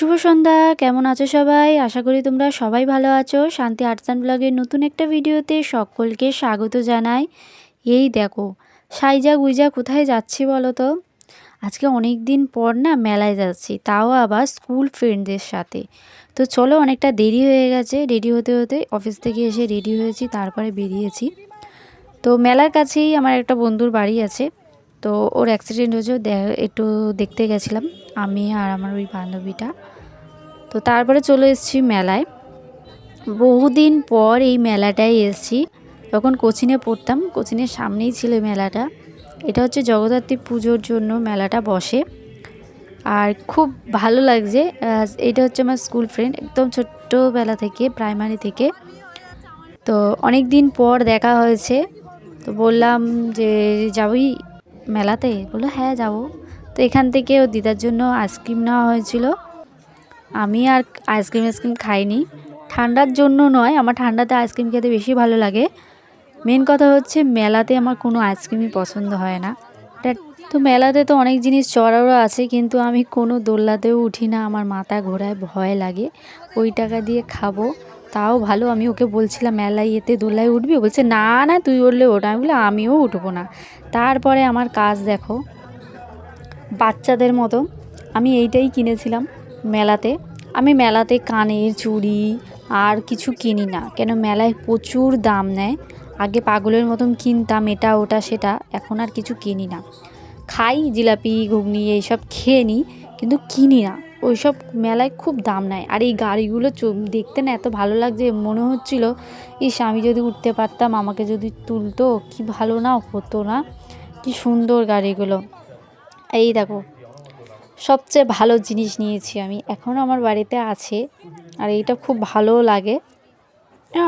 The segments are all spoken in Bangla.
শুভ সন্ধ্যা। কেমন আছো সবাই? আশা করি তোমরা সবাই ভালো আছো। শান্তি আর্টস অ্যান্ড ব্লগের নতুন একটা ভিডিওতে সকলকে স্বাগত জানাই। এই দেখো, সাইজা গুইজা কোথায় যাচ্ছি বলো তো? আজকে অনেক দিন পর না মেলায় যাচ্ছি, তাও আবার স্কুল ফ্রেন্ডদের সাথে। তো চলো, অনেকটা দেরি হয়ে গেছে। রেডি হতে হতে অফিস থেকে এসে রেডি হয়েছি, তারপরে বেরিয়েছি। তো মেলার কাছেই আমার একটা বন্ধুর বাড়ি আছে। তো ওর অ্যাক্সিডেন্ট হয়েছে, একটু দেখতে গেছিলাম আমি আর আমার ওই বান্ধবীটা। তো তারপরে চলে এসেছি মেলায়। বহুদিন পর এই মেলাটায় এসেছি। তখন কোচিনে পড়তাম, কোচিনের সামনেই ছিল মেলাটা। এটা হচ্ছে জগদ্ধাত্রী পুজোর জন্য মেলাটা বসে, আর খুব ভালো লাগছে। এটা হচ্ছে আমার স্কুল ফ্রেন্ড, একদম ছোট্টবেলা থেকে, প্রাইমারি থেকে। তো অনেক দিন পর দেখা হয়েছে। তো বললাম যে যাবি মেলাতে? বললো হ্যাঁ যাবো। তো এখান থেকে ও দিদার জন্য আইসক্রিম নেওয়া হয়েছিল। আমি আর আইসক্রিম খাইনি, ঠান্ডার জন্য নয়, আমার ঠান্ডাতে আইসক্রিম খেতে বেশি ভালো লাগে। মেন কথা হচ্ছে মেলাতে আমার কোনো আইসক্রিমই পছন্দ হয় না। তো মেলাতে তো অনেক জিনিস চড়ারও আছে, কিন্তু আমি কোনো দোলনাতেও উঠি না, আমার মাথা ঘোরায়, ভয় লাগে। ওই টাকা দিয়ে খাবো তাও ভালো। আমি ওকে বলছিলাম মেলায় এতে দোলায় উঠবি, বলছে না না তুই উঠলে ওটা। আমি বললাম আমিও উঠবো না। তারপরে আমার কাজ দেখো, বাচ্চাদের মতো আমি এইটাই কিনেছিলাম মেলাতে। আমি মেলাতে কানের চুড়ি আর কিছু কিনি না, কেন মেলায় প্রচুর দাম নেয়। আগে পাগলের মতন কিনতাম এটা ওটা সেটা, এখন আর কিছু কিনি না। খাই জিলাপি ঘুগনি এইসব খেয়ে নিই, কিন্তু কিনি না। ওইসব মেলায় খুব দাম নেয়। আর এই গাড়িগুলো দেখতে না এত ভালো লাগছে, মনে হচ্ছিল ইস আমি যদি উঠতে পারতাম, আমাকে যদি তুলতো কি ভালো না হতো না। কি সুন্দর গাড়িগুলো। এই দেখো, সবচেয়ে ভালো জিনিস নিয়েছি আমি, এখনও আমার বাড়িতে আছে, আর এইটা খুব ভালো লাগে।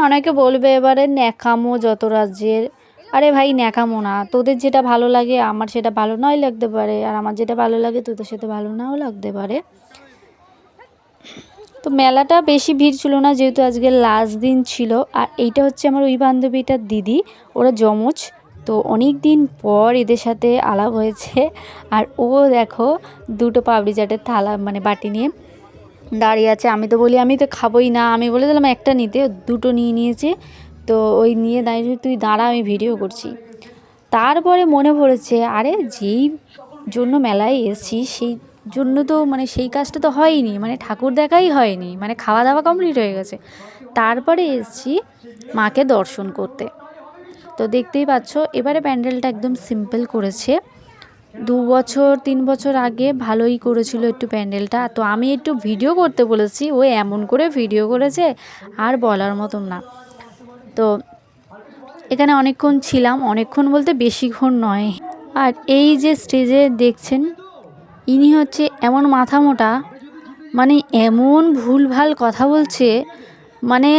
অনেকে বলবে এবারে ন্যাকামো যত রাজ্যের। আরে ভাই ন্যাকামো না, তোদের যেটা ভালো লাগে আমার সেটা ভালো নয় লাগতে পারে, আর আমার যেটা ভালো লাগে তোদের সেটা ভালো নাও লাগতে পারে। তো মেলাটা বেশি ভিড় ছিল না, যেহেতু আজকে লাস্ট দিন ছিল। আর এইটা হচ্ছে আমার ওই বান্ধবীটার দিদি, ওরা যমজ। তো অনেক দিন পর এদের সাথে আলাপ হয়েছে। আর ও দেখো দুটো পাপড়ি চাটের থালা মানে বাটি নিয়ে দাঁড়িয়ে আছে। আমি তো বলি আমি তো খাবোই না, আমি বলে দিলাম একটা নিতে, দুটো নিয়ে নিয়েছে। তো ওই নিয়ে দাঁড়িয়ে তুই দাঁড়া আমি ভিডিও করছি। তারপরে মনে পড়েছে আরে যেই জন্য মেলায় এসেছি সেই জন্য তো মানে সেই কাজটা তো হয়নি, মানে ঠাকুর দেখাই হয়নি, মানে খাওয়া দাওয়া কমপ্লিট হয়ে গেছে। তারপরে এসেছি মাকে দর্শন করতে। তো দেখতেই পাচ্ছ এবারে প্যান্ডেলটা একদম সিম্পল করেছে। 2 বছর 3 বছর আগে ভালোই করেছিল একটু প্যান্ডেলটা। তো আমি একটু ভিডিও করতে বলেছি, ও এমন করে ভিডিও করেছে আর বলার মতন না। তো এখানে অনেকক্ষণ ছিলাম, অনেকক্ষণ বলতে বেশিক্ষণ নয়। আর এই যে স্টেজে দেখছেন, ইনি হচ্ছে এমন মাথা মোটা, মানে এমন ভুলভাল কথা বলছে, মানে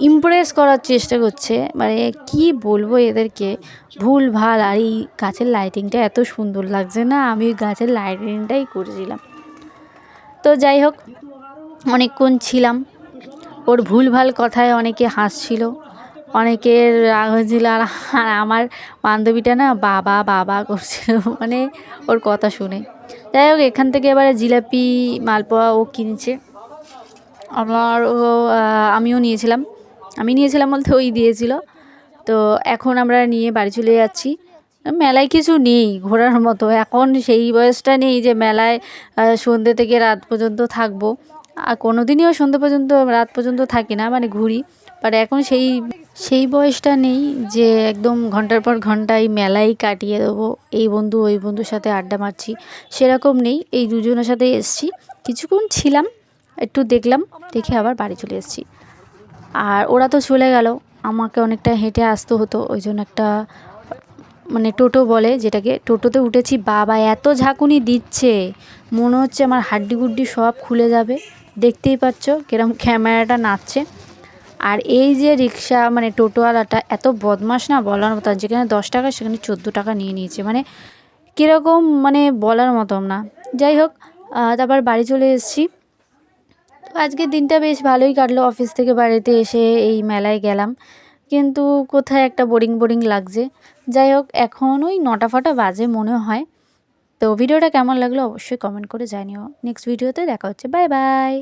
ইমপ্রেস করার চেষ্টা করছে। মানে কি বলবো এদেরকে, ভুল ভাল। আর এই গাছের লাইটিংটা এত সুন্দর লাগছে না, আমি ওই গাছের লাইটিংটাই করেছিলাম। তো যাই হোক, অনেকক্ষণ ছিলাম। ওর ভুলভাল কথায় অনেকে হাসছিল, অনেকের রাগ হয়েছিল। আর আমার বান্ধবীটা না বাবা বাবা করছিল, মানে ওর কথা শুনে। যাই হোক, এখান থেকে এবারে জিলাপি মালপোয়া ও কিনছে। আমিও নিয়েছিলাম, আমি নিয়েছিলাম বলতে ওই দিয়েছিল। তো এখন আমরা নিয়ে বাড়ি চলে যাচ্ছি। মেলায় কিছু নেই ঘোরার মতো, এখন সেই বয়সটা নেই যে মেলায় সন্ধ্যে থেকে রাত পর্যন্ত থাকবো। আর কোনো দিনইও সন্ধ্যে পর্যন্ত রাত পর্যন্ত থাকি না, মানে ঘুরি। বাট এখন সেই বয়সটা নেই যে একদম ঘন্টার পর ঘন্টা এই মেলাই কাটিয়ে দেবো, এই বন্ধু ওই বন্ধুর সাথে আড্ডা মারছি, সেরকম নেই। এই দুজনের সাথে এসছি, কিছুক্ষণ ছিলাম, একটু দেখলাম, দেখে আবার বাড়ি চলে এসেছি। আর ওরা তো চলে গেল, আমাকে অনেকটা হেঁটে আসতে হতো। ওই জন্য একটা মানে টোটো বলে যেটাকে, টোটোতে উঠেছি। বাবা এত ঝাঁকুনি দিচ্ছে, মনে হচ্ছে আমার হাড্ডি গুড্ডি সব খুলে যাবে। দেখতেই পাচ্ছ কিরম ক্যামেরাটা নাচছে। আর এই যে রিক্সা মানে টোটোওয়ালাটা এত বদমাশ না বলার মতো, যেখানে 10 টাকা সেখানে 14 টাকা নিয়ে নিয়েছে, মানে কীরকম, মানে বলার মতন না। যাই হোক, তারপর বাড়ি চলে এসেছি। তো আজকের দিনটা বেশ ভালোই কাটলো। অফিস থেকে বাড়িতে এসে এই মেলায় গেলাম, কিন্তু কোথায় একটা বোরিং বোরিং লাগছে। যাই হোক, এখন ওই 9টা ফটা বাজে মনে হয়। তো ভিডিওটা কেমন লাগলো অবশ্যই কমেন্ট করে জানিও। নেক্সট ভিডিওতে দেখা হচ্ছে। Bye bye.